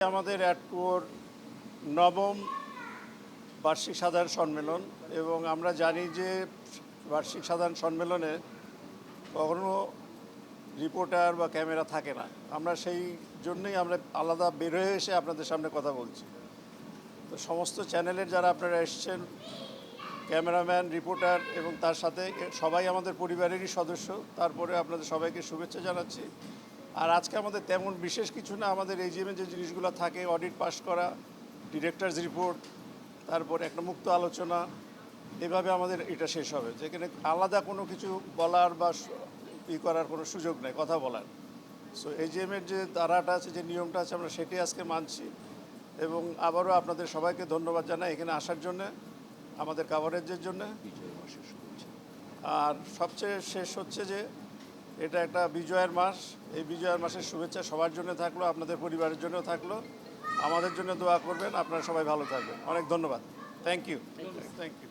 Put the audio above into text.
আমাদের অ্যাডকোর নবম বার্ষিক সাধারণ সম্মেলন এবং আমরা জানি যে বার্ষিক সাধারণ সম্মেলনে কখনো রিপোর্টার বা ক্যামেরা থাকে না। আমরা সেই জন্যই আমরা আলাদা বের হয়ে এসে আপনাদের সামনে কথা বলছি। তো সমস্ত চ্যানেলের যারা আপনারা এসছেন, ক্যামেরাম্যান, রিপোর্টার এবং তার সাথে সবাই আমাদের পরিবারেরই সদস্য। তারপরে আপনাদের সবাইকে শুভেচ্ছা জানাচ্ছি। আর আজকে আমাদের তেমন বিশেষ কিছু না, আমাদের এজিএমে যে জিনিসগুলো থাকে, অডিট পাস করা, ডিরেক্টরস রিপোর্ট, তারপর একটা মুক্ত আলোচনা, এভাবে আমাদের এটা শেষ হবে। যেখানে আলাদা কোনো কিছু বলার বা করার কোনো সুযোগ নেই, কথা বলার। সো এজিএমের যে ধারাটা আছে, যে নিয়মটা আছে, আমরা সেটি আজকে মানছি। এবং আবারও আপনাদের সবাইকে ধন্যবাদ জানাই এখানে আসার জন্যে, আমাদের কাভারেজের জন্য। আর সবচেয়ে শেষ হচ্ছে যে এটা একটা বিজয়ের মাস। এই বিজয়ের মাসের শুভেচ্ছা সবার জন্য থাকলো, আপনাদের পরিবারের জন্য থাকলো। আমাদের জন্য দোয়া করবেন। আপনারা সবাই ভালো থাকবেন। অনেক ধন্যবাদ। Thank you. Thank you.